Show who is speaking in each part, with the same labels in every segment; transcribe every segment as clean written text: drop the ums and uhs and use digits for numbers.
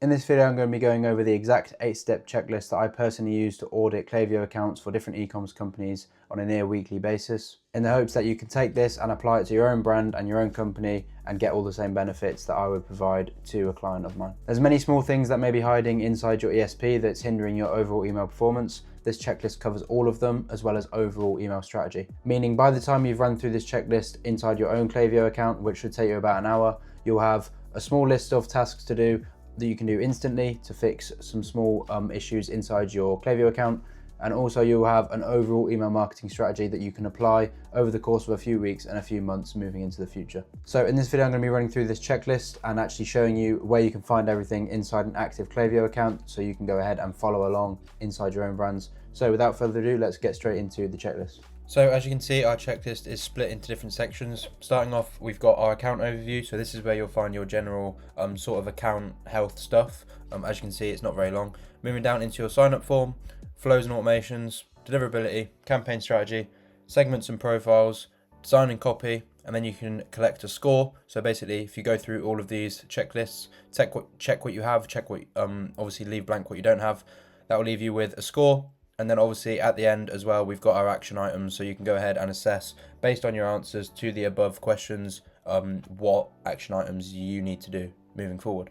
Speaker 1: In this video, I'm going to be going over the exact 8-step checklist that I personally use to audit Klaviyo accounts for different e-commerce companies on a near weekly basis, in the hopes that you can take this and apply it to your own brand and your own company and get all the same benefits that I would provide to a client of mine. There's many small things that may be hiding inside your ESP that's hindering your overall email performance. This checklist covers all of them, as well as overall email strategy. Meaning by the time you've run through this checklist inside your own Klaviyo account, which should take you about an hour, you'll have a small list of tasks to do that you can do instantly to fix some small issues inside your Klaviyo account. And also you'll have an overall email marketing strategy that you can apply over the course of a few weeks and a few months moving into the future. So in this video, I'm going to be running through this checklist and actually showing you where you can find everything inside an active Klaviyo account, so you can go ahead and follow along inside your own brands. So without further ado, let's get straight into the checklist.
Speaker 2: So as you can see, our checklist is split into different sections. Starting off, we've got our account overview. So this is where you'll find your general sort of account health stuff. As you can see, it's not very long. Moving down into your sign up form, flows and automations, deliverability, campaign strategy, segments and profiles, design and copy, and then you can collect a score. So basically, if you go through all of these checklists, check what you have, check what obviously leave blank what you don't have. That will leave you with a score. And then obviously at the end as well, we've got our action items, so you can go ahead and assess based on your answers to the above questions what action items you need to do moving forward.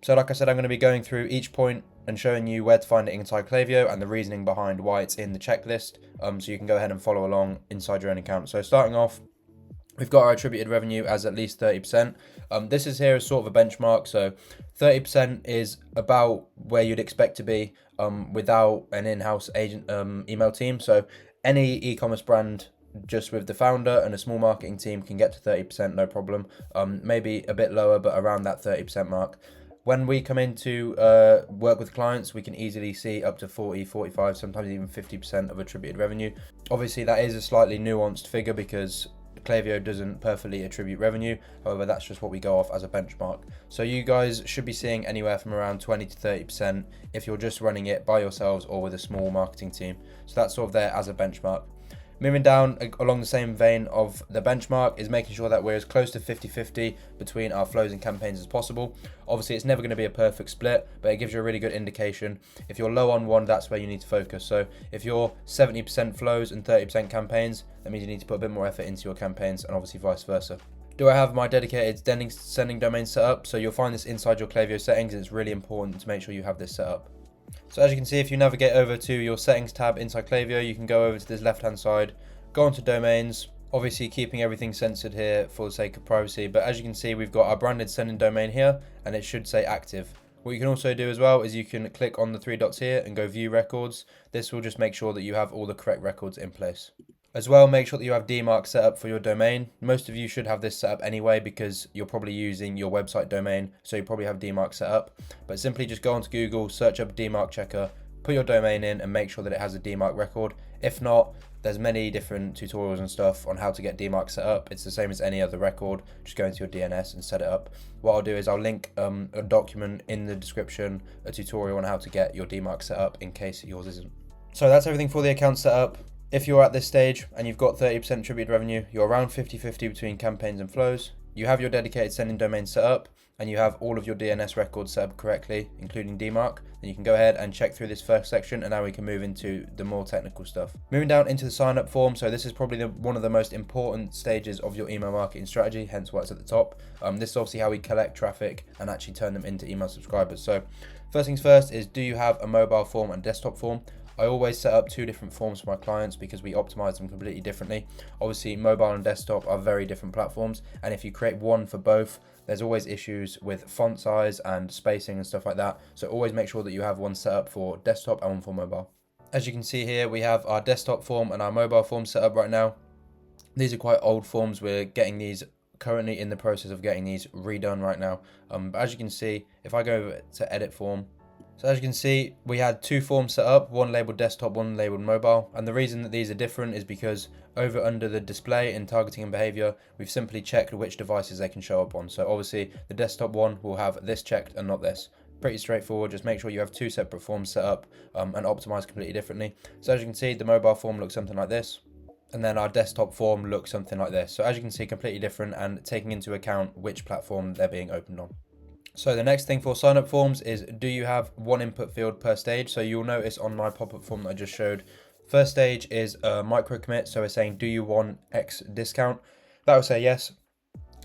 Speaker 2: So like I said, I'm going to be going through each point and showing you where to find it inside Klaviyo and the reasoning behind why it's in the checklist, so you can go ahead and follow along inside your own account. So starting off, we've got our attributed revenue as at least 30%. This is here as sort of a benchmark. So 30% is about where you'd expect to be without an in-house agent email team. So any e-commerce brand just with the founder and a small marketing team can get to 30%, no problem. Maybe a bit lower, but around that 30% mark. When we come in to work with clients, we can easily see up to 40, 45, sometimes even 50% of attributed revenue. Obviously, that is a slightly nuanced figure because Klaviyo doesn't perfectly attribute revenue. However, that's just what we go off as a benchmark. So you guys should be seeing anywhere from around 20 to 30% if you're just running it by yourselves or with a small marketing team. So that's sort of there as a benchmark. Moving down along the same vein of the benchmark is making sure that we're as close to 50-50 between our flows and campaigns as possible. Obviously, it's never going to be a perfect split, but it gives you a really good indication. If you're low on one, that's where you need to focus. So if you're 70% flows and 30% campaigns, that means you need to put a bit more effort into your campaigns, and obviously vice versa. Do I have my dedicated sending domain set up? So you'll find this inside your Klaviyo settings, and it's really important to make sure you have this set up. So as you can see, if you navigate over to your settings tab inside Klaviyo, you can go over to this left hand side, go onto domains, obviously keeping everything censored here for the sake of privacy. But as you can see, we've got our branded sending domain here and it should say active. What you can also do as well is you can click on the three dots here and go view records. This will just make sure that you have all the correct records in place. As well, make sure that you have DMARC set up for your domain. Most of you should have this set up anyway because you're probably using your website domain, so you probably have DMARC set up. But simply just go onto Google, search up DMARC checker, put your domain in and make sure that it has a DMARC record. If not, there's many different tutorials and stuff on how to get DMARC set up. It's the same as any other record. Just go into your DNS and set it up. What I'll do is I'll link a document in the description, a tutorial on how to get your DMARC set up in case yours isn't. So that's everything for the account setup. If you're at this stage and you've got 30% attributed revenue, you're around 50-50 between campaigns and flows, you have your dedicated sending domain set up, and you have all of your DNS records set up correctly, including DMARC, then you can go ahead and check through this first section, and now we can move into the more technical stuff. Moving down into the sign up form, so this is probably one of the most important stages of your email marketing strategy, hence why it's at the top. This is obviously how we collect traffic and actually turn them into email subscribers. So first things first is, do you have a mobile form and desktop form? I always set up two different forms for my clients because we optimize them completely differently. Obviously, mobile and desktop are very different platforms, and if you create one for both, there's always issues with font size and spacing and stuff like that. So always make sure that you have one set up for desktop and one for mobile. As you can see here, we have our desktop form and our mobile form set up right now. These are quite old forms. We're getting these currently in the process of getting these redone right now. But as you can see, if I go over to edit form, so as you can see, we had two forms set up, one labeled desktop, one labeled mobile. And the reason that these are different is because over under the display in targeting and behavior, we've simply checked which devices they can show up on. So obviously the desktop one will have this checked and not this. Pretty straightforward. Just make sure you have two separate forms set up and optimized completely differently. So as you can see, the mobile form looks something like this. And then our desktop form looks something like this. So as you can see, completely different and taking into account which platform they're being opened on. So the next thing for sign up forms is, do you have one input field per stage? So you'll notice on my pop-up form that I just showed, first stage is a micro commit. So we're saying, do you want X discount? That will say yes.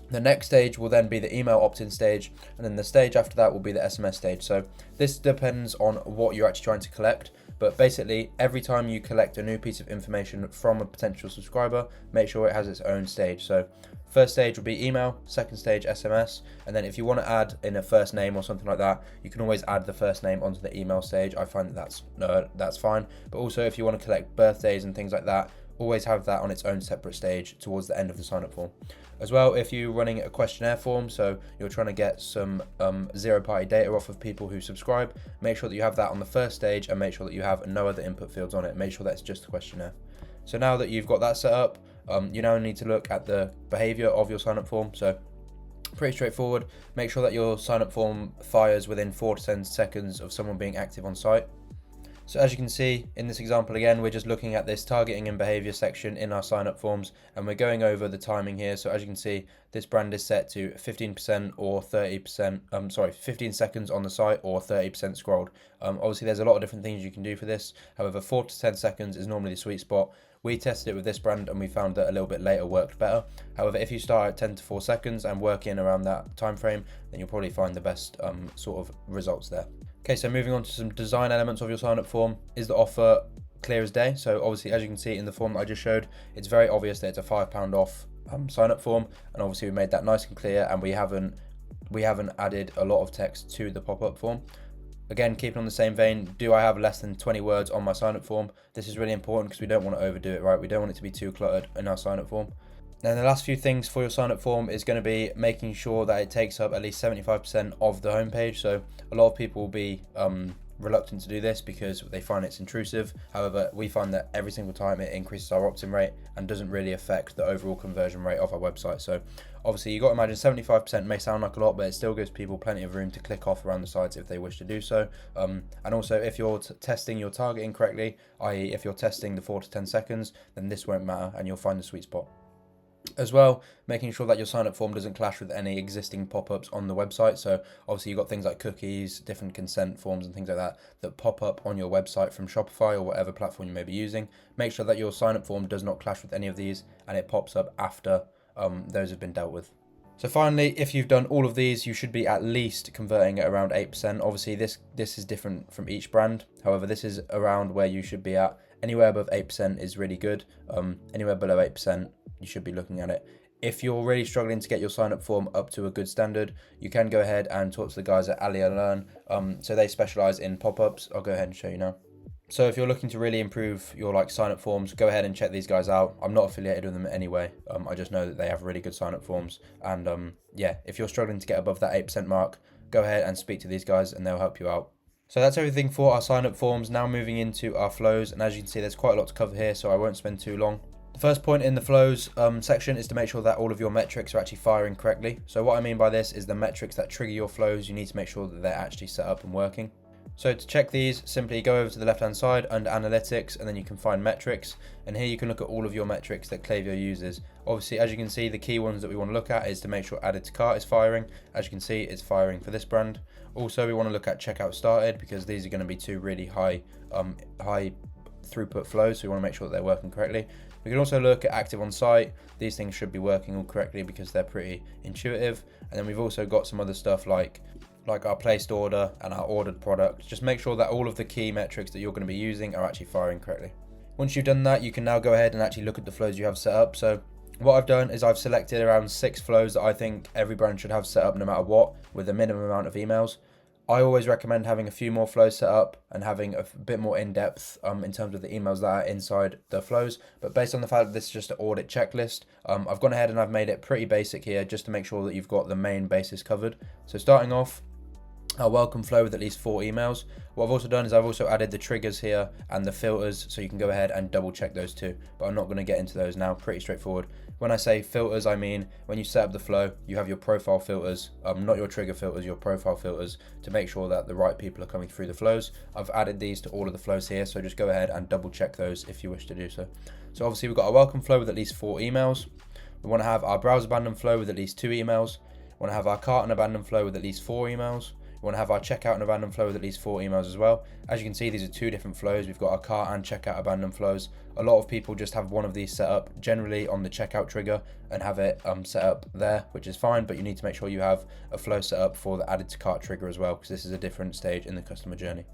Speaker 2: The next stage will then be the email opt-in stage, and then the stage after that will be the SMS stage. So this depends on what you're actually trying to collect, but basically every time you collect a new piece of information from a potential subscriber, make sure it has its own stage. So first stage will be email, second stage SMS, and then if you want to add in a first name or something like that, you can always add the first name onto the email stage. I find that's fine. But also if you want to collect birthdays and things like that, always have that on its own separate stage towards the end of the sign up form. As well, if you're running a questionnaire form, so you're trying to get some zero-party data off of people who subscribe, make sure that you have that on the first stage, and make sure that you have no other input fields on it. Make sure that's just a questionnaire. So now that you've got that set up, you now need to look at the behavior of your sign up form. So pretty straightforward. Make sure that your sign up form fires within 4 to 10 seconds of someone being active on site. So as you can see in this example, again, we're just looking at this targeting and behavior section in our sign up forms, and we're going over the timing here. So as you can see, this brand is set to 15% or 30%, 15 seconds on the site or 30% scrolled. Obviously there's a lot of different things you can do for this. However, 4 to 10 seconds is normally the sweet spot. We tested it with this brand and we found that a little bit later worked better. However, if you start at 10 to 4 seconds and work in around that time frame, then you'll probably find the best sort of results there. Okay, so moving on to some design elements of your sign up form. Is the offer clear as day? So obviously, as you can see in the form that I just showed, it's very obvious that it's a £5 off sign up form, and obviously we made that nice and clear, and we haven't added a lot of text to the pop-up form. Again, keeping on the same vein, do I have less than 20 words on my sign up form? This is really important because we don't want to overdo it, right? We don't want it to be too cluttered in our sign up form. Then the last few things for your sign up form is going to be making sure that it takes up at least 75% of the homepage. So a lot of people will be reluctant to do this because they find it's intrusive. However, we find that every single time it increases our opt-in rate and doesn't really affect the overall conversion rate of our website. So obviously you got to imagine 75% may sound like a lot, but it still gives people plenty of room to click off around the sites if they wish to do so. And also if you're testing your targeting correctly, i.e. if you're testing the 4 to 10 seconds, then this won't matter and you'll find the sweet spot. As well, making sure that your sign up form doesn't clash with any existing pop-ups on the website. So obviously you've got things like cookies, different consent forms and things like that pop up on your website from Shopify or whatever platform you may be using. Make sure that your sign up form does not clash with any of these and it pops up after those have been dealt with. So finally, if you've done all of these, you should be at least converting at around 8%. Obviously this is different from each brand. However, this is around where you should be at. Anywhere above 8% is really good. Anywhere below 8%, you should be looking at it. If you're really struggling to get your sign up form up to a good standard, you can go ahead and talk to the guys at Alia Learn. So they specialize in pop-ups. I'll go ahead and show you now. So if you're looking to really improve your sign up forms, go ahead and check these guys out. I'm not affiliated with them anyway. I just know that they have really good sign up forms. And yeah, if you're struggling to get above that 8% mark, go ahead and speak to these guys and they'll help you out. So that's everything for our sign up forms. Now moving into our flows. And as you can see, there's quite a lot to cover here, so I won't spend too long. The first point in the flows section is to make sure that all of your metrics are actually firing correctly. So what I mean by this is the metrics that trigger your flows, you need to make sure that they're actually set up and working. So to check these, simply go over to the left hand side under analytics and then you can find metrics, and here you can look at all of your metrics that Klaviyo uses. Obviously, as you can see, the key ones that we want to look at is to make sure added to cart is firing. As you can see, it's firing for this brand. Also, we want to look at checkout started because these are going to be two really high throughput flows, so we want to make sure that they're working correctly. We can also look at active on site. These things should be working all correctly because they're pretty intuitive. And then we've also got some other stuff like our placed order and our ordered product. Just make sure that all of the key metrics that you're going to be using are actually firing correctly. Once you've done that, you can now go ahead and actually look at the flows you have set up. So what I've done is I've selected around 6 flows that I think every brand should have set up no matter what, with a minimum amount of emails. I always recommend having a few more flows set up and having a bit more in-depth in terms of the emails that are inside the flows. But based on the fact that this is just an audit checklist, I've gone ahead and I've made it pretty basic here just to make sure that you've got the main basis covered. So starting off, our welcome flow with at least 4 emails. What I've also done is I've also added the triggers here and the filters, so you can go ahead and double check those too, but I'm not going to get into those now. Pretty straightforward. When I say filters, I mean when you set up the flow, you have your profile filters, not your trigger filters, your profile filters, to make sure that the right people are coming through the flows. I've added these to all of the flows here, so just go ahead and double check those if you wish to do so. So obviously we've got our welcome flow with at least 4 emails. We want to have our browser abandon flow with at least 2 emails. We want to have our cart and abandon flow with at least 4 emails. We want to have our checkout and abandon flow with at least 4 emails as well. As you can see, these are 2 different flows. We've got our cart and checkout abandon flows. A lot of people just have one of these set up generally on the checkout trigger and have it set up there, which is fine, but you need to make sure you have a flow set up for the added to cart trigger as well, because this is a different stage in the customer journey.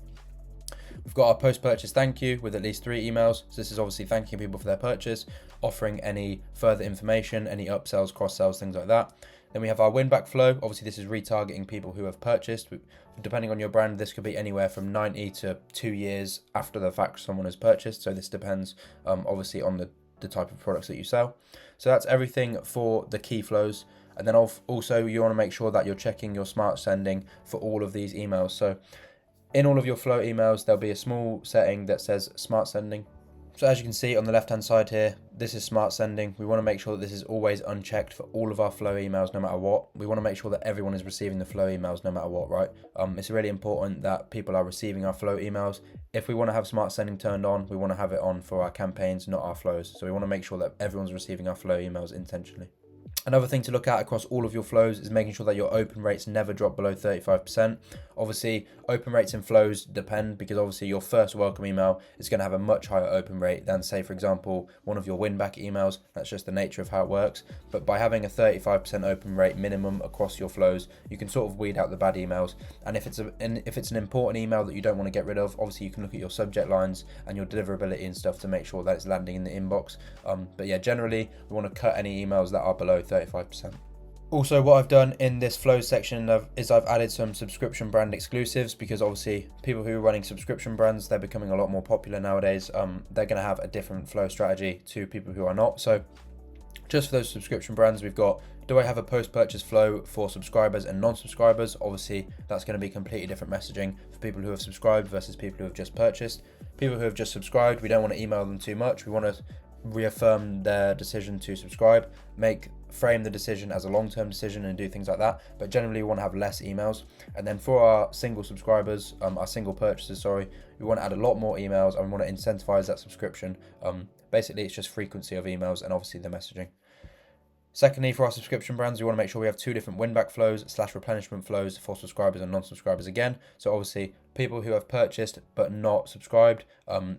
Speaker 2: We've got our post-purchase thank you with at least 3 emails. So this is obviously thanking people for their purchase, offering any further information, any upsells, cross-sells, things like that. Then we have our win-back flow. Obviously, this is retargeting people who have purchased. Depending on your brand, this could be anywhere from 90 to 2 years after the fact someone has purchased. So this depends obviously on the type of products that you sell. So that's everything for the key flows. And then also you want to make sure that you're checking your smart sending for all of these emails. So in all of your flow emails, there'll be a small setting that says smart sending. So as you can see on the left hand side here, this is smart sending. We want to make sure that this is always unchecked for all of our flow emails no matter what. We want to make sure that everyone is receiving the flow emails no matter what, right? It's really important that people are receiving our flow emails. If we want to have smart sending turned on, we want to have it on for our campaigns, not our flows. So we want to make sure that everyone's receiving our flow emails intentionally. Another thing to look at across all of your flows is making sure that your open rates never drop below 35%. Obviously, open rates in flows depend, because obviously your first welcome email is going to have a much higher open rate than, say, for example, one of your win-back emails. That's just the nature of how it works. But by having a 35% open rate minimum across your flows, you can sort of weed out the bad emails. And if it's an important email that you don't want to get rid of, obviously you can look at your subject lines and your deliverability and stuff to make sure that it's landing in the inbox. But yeah, generally we want to cut any emails that are below 35%. Also, what I've done in this flows section is I've added some subscription brand exclusives, because obviously people who are running subscription brands, they're becoming a lot more popular nowadays. They're going to have a different flow strategy to people who are not. So just for those subscription brands, we've got, do I have a post-purchase flow for subscribers and non-subscribers? Obviously, that's going to be completely different messaging for people who have subscribed versus people who have just purchased. People who have just subscribed, we don't want to email them too much. We want to reaffirm their decision to subscribe, frame the decision as a long-term decision and do things like that. But generally we want to have less emails. And then for our single subscribers, our single purchasers, we want to add a lot more emails, and we want to incentivize that subscription. Basically it's just frequency of emails and obviously the messaging. Secondly, for our subscription brands, we want to make sure we have 2 different win-back flows / replenishment flows for subscribers and non-subscribers again. So obviously, people who have purchased but not subscribed,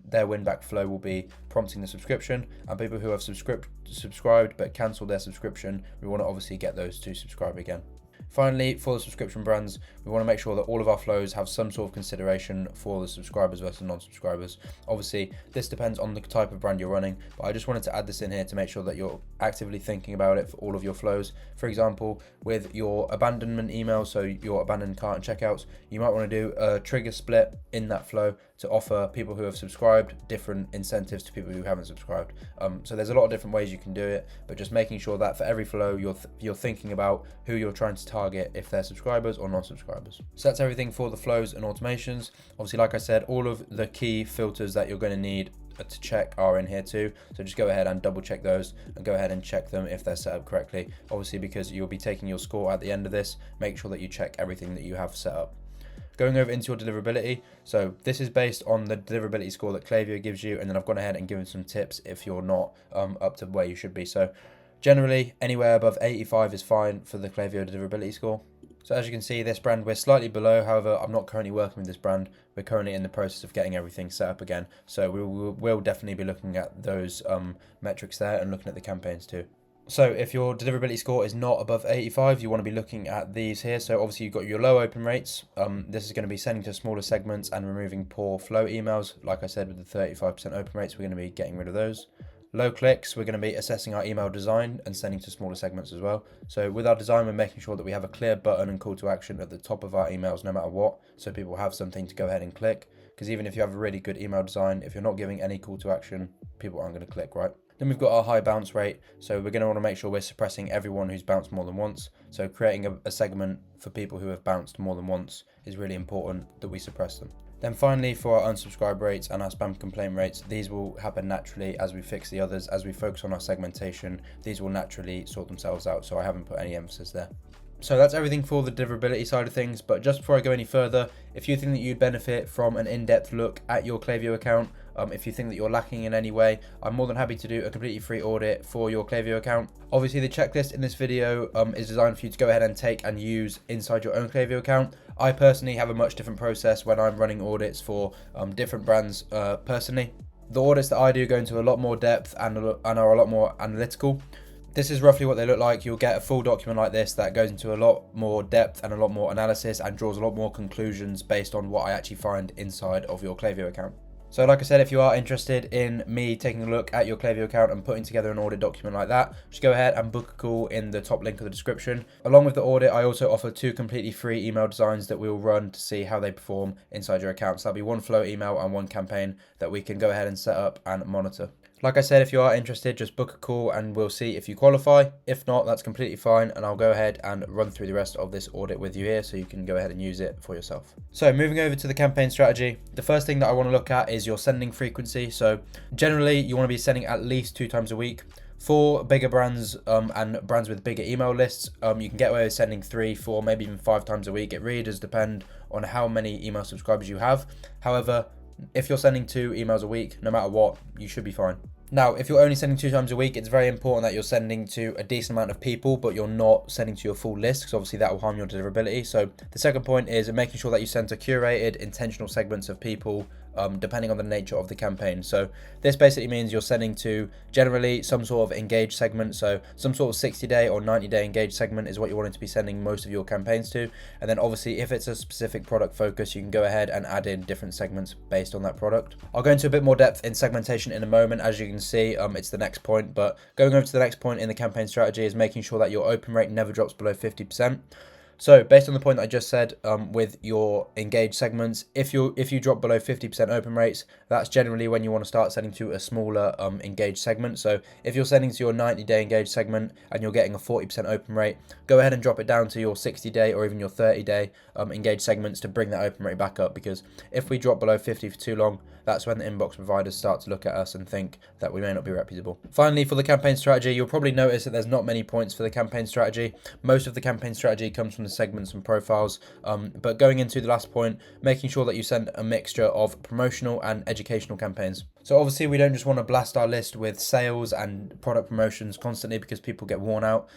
Speaker 2: their win-back flow will be prompting the subscription. And people who have subscribed but cancelled their subscription, we want to obviously get those to subscribe again. Finally, for the subscription brands, we want to make sure that all of our flows have some sort of consideration for the subscribers versus non-subscribers. Obviously, this depends on the type of brand you're running, but I just wanted to add this in here to make sure that you're actively thinking about it for all of your flows. For example, with your abandonment emails, so your abandoned cart and checkouts, you might want to do a trigger split in that flow to offer people who have subscribed different incentives to people who haven't subscribed. So there's a lot of different ways you can do it, but just making sure that for every flow you're thinking about who you're trying to target, if they're subscribers or non-subscribers. So that's everything for the flows and automations. Obviously, like I said, all of the key filters that you're going to need to check are in here too. So just go ahead and double check those and go ahead and check them if they're set up correctly. Obviously, because you'll be taking your score at the end of this, make sure that you check everything that you have set up. Going over into your deliverability, so this is based on the deliverability score that Klaviyo gives you, and then I've gone ahead and given some tips if you're not up to where you should be. So generally, anywhere above 85 is fine for the Klaviyo deliverability score. So as you can see, this brand, we're slightly below. However, I'm not currently working with this brand. We're currently in the process of getting everything set up again. So we'll definitely be looking at those metrics there and looking at the campaigns too. So if your deliverability score is not above 85, you want to be looking at these here. So obviously you've got your low open rates. This is going to be sending to smaller segments and removing poor flow emails. Like I said, with the 35% open rates, we're going to be getting rid of those. Low clicks, we're going to be assessing our email design and sending to smaller segments as well. So with our design, we're making sure that we have a clear button and call to action at the top of our emails no matter what, so people have something to go ahead and click. Because even if you have a really good email design, if you're not giving any call to action, people aren't going to click, right? Then we've got our high bounce rate. So we're going to want to make sure we're suppressing everyone who's bounced more than once. So creating a segment for people who have bounced more than once is really important that we suppress them. Then finally, for our unsubscribe rates and our spam complaint rates, these will happen naturally as we fix the others. As we focus on our segmentation, these will naturally sort themselves out. So I haven't put any emphasis there. So that's everything for the deliverability side of things. But just before I go any further, if you think that you'd benefit from an in-depth look at your Klaviyo account, If you think that you're lacking in any way, I'm more than happy to do a completely free audit for your Klaviyo account. Obviously, the checklist in this video is designed for you to go ahead and take and use inside your own Klaviyo account. I personally have a much different process when I'm running audits for different brands personally. The audits that I do go into a lot more depth and are a lot more analytical. This is roughly what they look like. You'll get a full document like this that goes into a lot more depth and a lot more analysis and draws a lot more conclusions based on what I actually find inside of your Klaviyo account. So like I said, if you are interested in me taking a look at your Klaviyo account and putting together an audit document like that, just go ahead and book a call in the top link of the description. Along with the audit, I also offer 2 completely free email designs that we'll run to see how they perform inside your account. So that'll be 1 flow email and 1 campaign that we can go ahead and set up and monitor. Like I said, if you are interested, just book a call and we'll see if you qualify. If not, that's completely fine, and I'll go ahead and run through the rest of this audit with you here so you can go ahead and use it for yourself. So moving over to the campaign strategy, the first thing that I want to look at is your sending frequency. So generally you want to be sending at least 2 times a week. For bigger brands and brands with bigger email lists, you can get away with sending 3, 4, maybe even 5 times a week. It really does depend on how many email subscribers you have. However, if you're sending 2 emails a week, no matter what, you should be fine. Now, if you're only sending 2 times a week, it's very important that you're sending to a decent amount of people, but you're not sending to your full list, because obviously that will harm your deliverability. So the second point is making sure that you send to curated, intentional segments of people, depending on the nature of the campaign. So this basically means you're sending to generally some sort of engaged segment. So some sort of 60-day or 90-day engaged segment is what you're wanting to be sending most of your campaigns to. And then obviously if it's a specific product focus, you can go ahead and add in different segments based on that product. I'll go into a bit more depth in segmentation in a moment. As you can see, it's the next point, but going over to the next point in the campaign strategy is making sure that your open rate never drops below 50%. So based on the point that I just said, with your engaged segments, if you drop below 50% open rates, that's generally when you want to start sending to a smaller engaged segment. So if you're sending to your 90-day engaged segment and you're getting a 40% open rate, go ahead and drop it down to your 60-day or even your 30-day engaged segments to bring that open rate back up. Because if we drop below 50 for too long, that's when the inbox providers start to look at us and think that we may not be reputable. Finally, for the campaign strategy, you'll probably notice that there's not many points for the campaign strategy. Most of the campaign strategy comes from the segments and profiles. But going into the last point, making sure that you send a mixture of promotional and educational campaigns. So obviously we don't just want to blast our list with sales and product promotions constantly because people get worn out.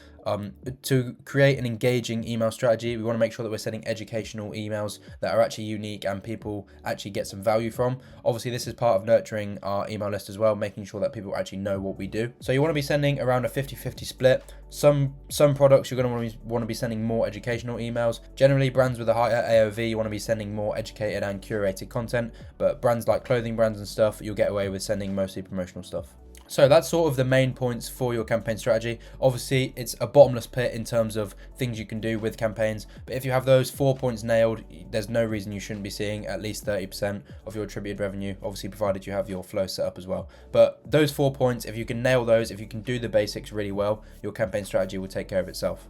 Speaker 2: To create an engaging email strategy, we want to make sure that we're sending educational emails that are actually unique and people actually get some value from. Obviously, this is part of nurturing our email list as well, making sure that people actually know what we do. So you want to be sending around a 50-50 split. Some products you're going to want to be sending more educational emails. Generally, brands with a higher AOV, you want to be sending more educated and curated content. But brands like clothing brands and stuff, you'll get away with sending mostly promotional stuff. So that's sort of the main points for your campaign strategy. Obviously, it's a bottomless pit in terms of things you can do with campaigns. But if you have those 4 points nailed, there's no reason you shouldn't be seeing at least 30% of your attributed revenue, obviously provided you have your flow set up as well. But those 4 points, if you can nail those, if you can do the basics really well, your campaign strategy will take care of itself.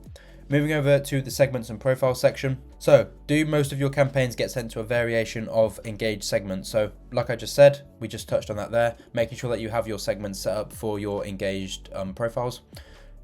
Speaker 2: Moving over to the segments and profiles section. So, do most of your campaigns get sent to a variation of engaged segments? So, like I just said, we just touched on that there, making sure that you have your segments set up for your engaged profiles.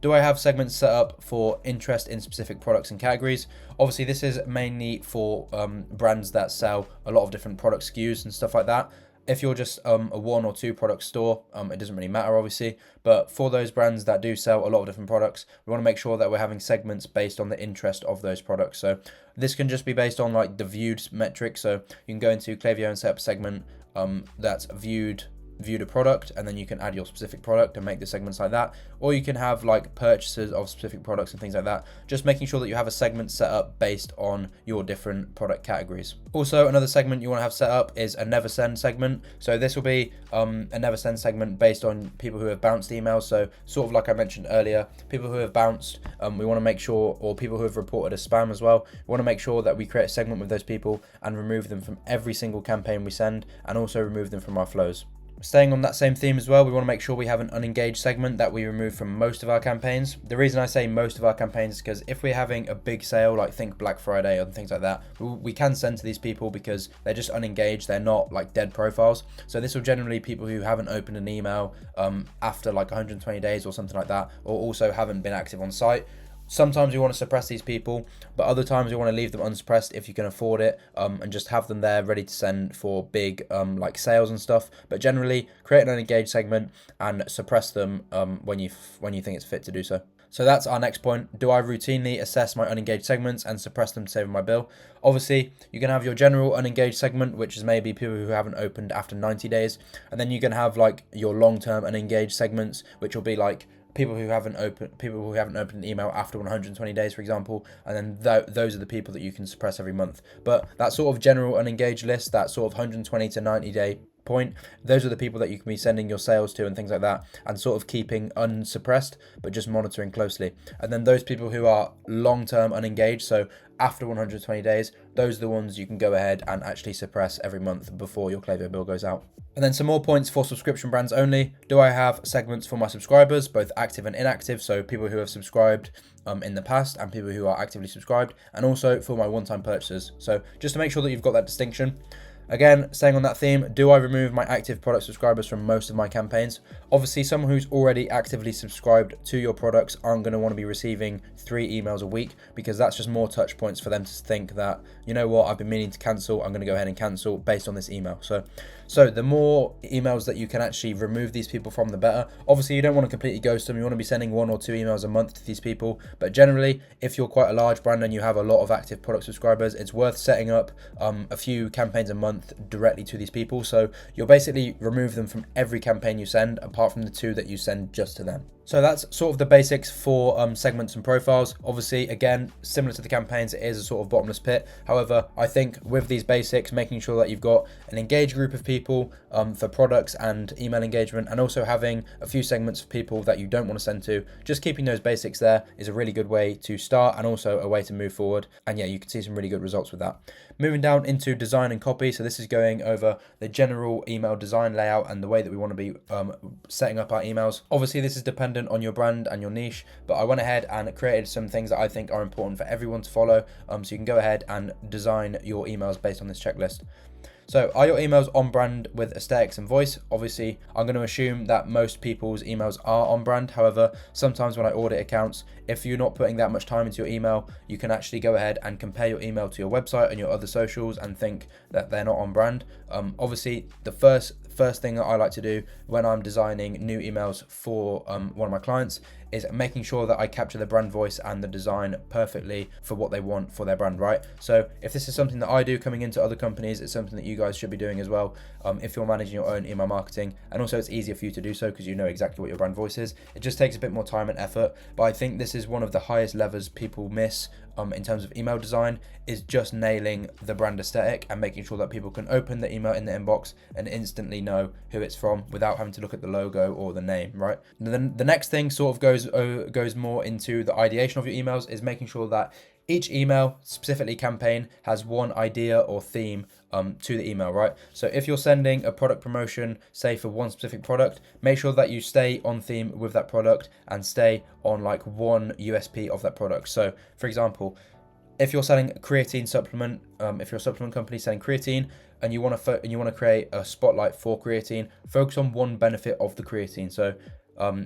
Speaker 2: Do I have segments set up for interest in specific products and categories? Obviously, this is mainly for brands that sell a lot of different product SKUs and stuff like that. If you're just a 1 or 2 product store, it doesn't really matter, obviously. But for those brands that do sell a lot of different products, we want to make sure that we're having segments based on the interest of those products. So this can just be based on like the viewed metric. So you can go into Klaviyo and set up a segment that's viewed a product, and then you can add your specific product and make the segments like that. Or you can have like purchases of specific products and things like that. Just making sure that you have a segment set up based on your different product categories. Also, another segment you want to have set up is a never send segment. So this will be a never send segment based on people who have bounced emails. So sort of like I mentioned earlier, people who have bounced, we want to make sure, or people who have reported as spam as well, we want to make sure that we create a segment with those people and remove them from every single campaign we send, and also remove them from our flows. Staying on that same theme as well, we want to make sure we have an unengaged segment that we remove from most of our campaigns. The reason I say most of our campaigns is because if we're having a big sale, like think Black Friday or things like that, we can send to these people because they're just unengaged. They're not like dead profiles. So this will generally be people who haven't opened an email after like 120 days or something like that, or also haven't been active on site. sometimes you want to suppress these people, but other times you want to leave them unsuppressed if you can afford it, and just have them there ready to send for big like sales and stuff. But generally, create an unengaged segment and suppress them when you think it's fit to do so. So that's our next point. Do I routinely assess my unengaged segments and suppress them to save my bill? Obviously, you can have your general unengaged segment, which is maybe people who haven't opened after 90 days. And then you can have like your long-term unengaged segments, which will be like people who haven't opened an email after 120 days, for example. And then those are the people that you can suppress every month. But that sort of general unengaged list, that sort of 120 to 90 day point, those are the people that you can be sending your sales to and things like that, and sort of keeping unsuppressed but just monitoring closely. And then those people who are long-term unengaged, so after 120 days, those are the ones you can go ahead and actually suppress every month before your Klaviyo bill goes out. And then some more points for subscription brands only. Do I have segments for my subscribers, both active and inactive, so people who have subscribed in the past and people who are actively subscribed, and also for my one-time purchases. So just to make sure that you've got that distinction. Again, staying on that theme, do I remove my active product subscribers from most of my campaigns? Obviously, someone who's already actively subscribed to your products aren't going to want to be receiving 3 emails a week, because that's just more touch points for them to think that, you know what, I've been meaning to cancel, I'm going to go ahead and cancel based on this email. So the more emails that you can actually remove these people from, the better. Obviously, you don't want to completely ghost them. You want to be sending 1 or 2 emails a month to these people. But generally, if you're quite a large brand and you have a lot of active product subscribers, it's worth setting up a few campaigns a month directly to these people. So you'll basically remove them from every campaign you send, apart from the 2 that you send just to them. So that's sort of the basics for segments and profiles. Obviously, again, similar to the campaigns, it is a sort of bottomless pit. However, I think with these basics, making sure that you've got an engaged group of people for products and email engagement, and also having a few segments for people that you don't want to send to, just keeping those basics there is a really good way to start, and also a way to move forward. And yeah, you can see some really good results with that. Moving down into design and copy. So this is going over the general email design layout and the way that we want to be setting up our emails. Obviously, this is dependent on your brand and your niche, but I went ahead and created some things that I think are important for everyone to follow, so you can go ahead and design your emails based on this checklist. So, are your emails on brand with aesthetics and voice? Obviously, I'm going to assume that most people's emails are on brand. However, sometimes when I audit accounts, if you're not putting that much time into your email, you can actually go ahead and compare your email to your website and your other socials and think that they're not on brand. Obviously, the first thing that I like to do when I'm designing new emails for one of my clients is making sure that I capture the brand voice and the design perfectly for what they want for their brand, right? So if this is something that I do coming into other companies, it's something that you guys should be doing as well if you're managing your own email marketing. And also it's easier for you to do so because you know exactly what your brand voice is. It just takes a bit more time and effort, but I think this is one of the highest levers people miss in terms of email design, is just nailing the brand aesthetic and making sure that people can open the email in the inbox and instantly know who it's from without having to look at the logo or the name, right? And then the next thing sort of goes more into the ideation of your emails, is making sure that each email, specifically campaign, has one idea or theme to the email, right? So if you're sending a product promotion, say for one specific product, make sure that you stay on theme with that product and stay on like one USP of that product. So for example, if you're selling a creatine supplement, if you're a supplement company selling creatine, and you want to create a spotlight for creatine, focus on one benefit of the creatine. So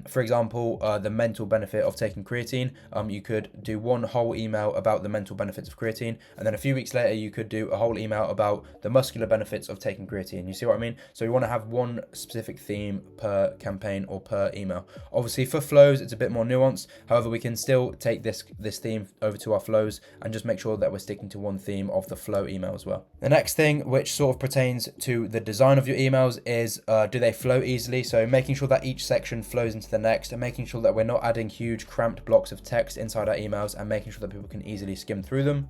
Speaker 2: for example, the mental benefit of taking creatine, you could do one whole email about the mental benefits of creatine, and then a few weeks later you could do a whole email about the muscular benefits of taking creatine. You see what I mean? So you want to have one specific theme per campaign or per email. Obviously for flows it's a bit more nuanced, however we can still take this theme over to our flows and just make sure that we're sticking to one theme of the flow email as well. The next thing, which sort of pertains to the design of your emails, is do they flow easily? So making sure that each section flows into the next, and making sure that we're not adding huge cramped blocks of text inside our emails, and making sure that people can easily skim through them.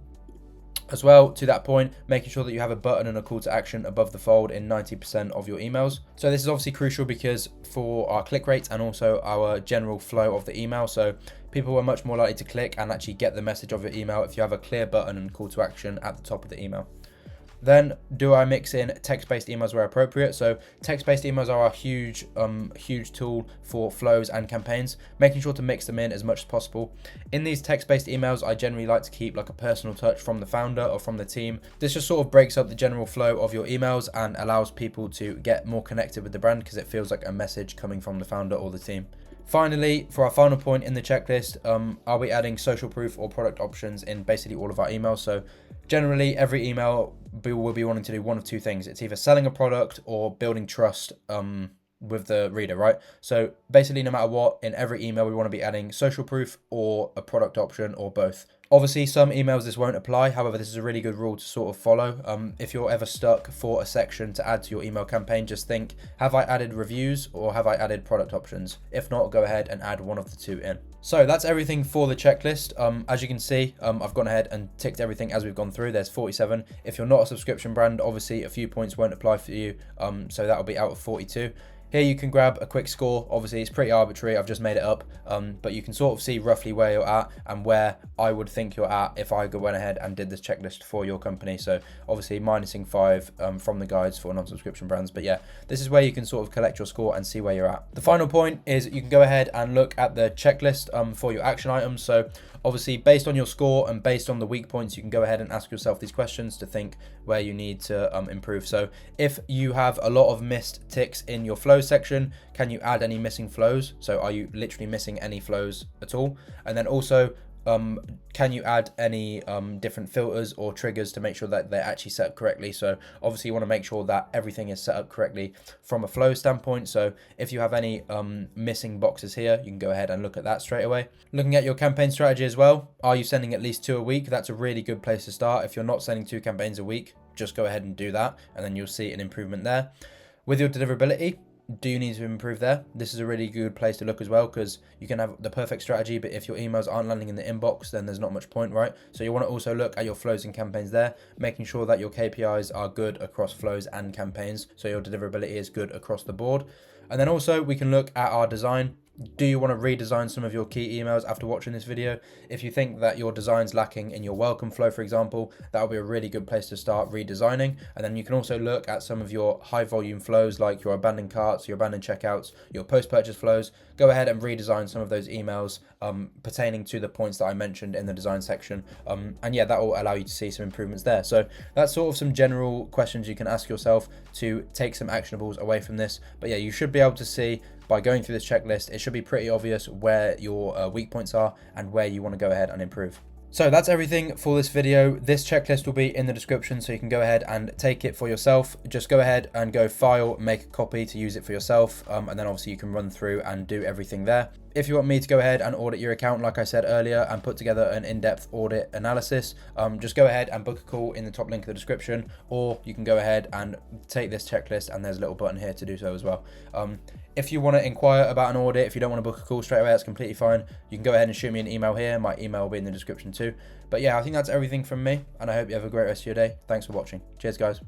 Speaker 2: As well, to that point, making sure that you have a button and a call to action above the fold in 90% of your emails. So this is obviously crucial because for our click rates and also our general flow of the email, so people are much more likely to click and actually get the message of your email if you have a clear button and call to action at the top of the email. Then, do I mix in text-based emails where appropriate? So text-based emails are a huge tool for flows and campaigns, making sure to mix them in as much as possible. In these text-based emails, I generally like to keep like a personal touch from the founder or from the team. This just sort of breaks up the general flow of your emails and allows people to get more connected with the brand because it feels like a message coming from the founder or the team. Finally, for our final point in the checklist, are we adding social proof or product options in basically all of our emails? So generally every email will be wanting to do one of two things. It's either selling a product or building trust with the reader, right? So basically no matter what, in every email we want to be adding social proof or a product option or both. Obviously some emails this won't apply, however this is a really good rule to sort of follow. If you're ever stuck for a section to add to your email campaign, just think, have I added reviews or have I added product options? If not, go ahead and add one of the two in. So that's everything for the checklist. As you can see, I've gone ahead and ticked everything as we've gone through. There's 47. If you're not a subscription brand, obviously a few points won't apply for you, so that'll be out of 42. Here you can grab a quick score. Obviously it's pretty arbitrary, I've just made it up, but you can sort of see roughly where you're at and where I would think you're at if I went ahead and did this checklist for your company. So obviously minusing 5 from the guides for non-subscription brands, but yeah, this is where you can sort of collect your score and see where you're at. The final point is you can go ahead and look at the checklist for your action items. So obviously based on your score and based on the weak points, you can go ahead and ask yourself these questions to think where you need to improve. So if you have a lot of missed ticks in your flow section, can you add any missing flows? So are you literally missing any flows at all? And then also can you add any different filters or triggers to make sure that they're actually set up correctly? So obviously you want to make sure that everything is set up correctly from a flow standpoint. So if you have any missing boxes here, you can go ahead and look at that straight away. Looking at your campaign strategy as well, are you sending at least 2 a week? That's a really good place to start. If you're not sending 2 campaigns a week, just go ahead and do that, and then you'll see an improvement there. With your deliverability, do you need to improve there? This is a really good place to look as well, because you can have the perfect strategy, but if your emails aren't landing in the inbox, then there's not much point, right? So you want to also look at your flows and campaigns there, making sure that your KPIs are good across flows and campaigns, so your deliverability is good across the board. And then also we can look at our design. Do you want to redesign some of your key emails after watching this video? If you think that your design's lacking in your welcome flow, for example, that will be a really good place to start redesigning. And then you can also look at some of your high volume flows, like your abandoned carts, your abandoned checkouts, your post-purchase flows. Go ahead and redesign some of those emails pertaining to the points that I mentioned in the design section. And yeah, that will allow you to see some improvements there. So that's sort of some general questions you can ask yourself to take some actionables away from this. But yeah, you should be able to see by going through this checklist, it should be pretty obvious where your weak points are and where you want to go ahead and improve. So that's everything for this video. This checklist will be in the description, so you can go ahead and take it for yourself. Just go ahead and go file, make a copy to use it for yourself, and then obviously you can run through and do everything there. If you want me to go ahead and audit your account, like I said earlier, and put together an in-depth audit analysis, just go ahead and book a call in the top link of the description, or you can go ahead and take this checklist and there's a little button here to do so as well. If you want to inquire about an audit, if you don't want to book a call straight away, that's completely fine. You can go ahead and shoot me an email here. My email will be in the description too. But yeah, I think that's everything from me, and I hope you have a great rest of your day. Thanks for watching. Cheers, guys.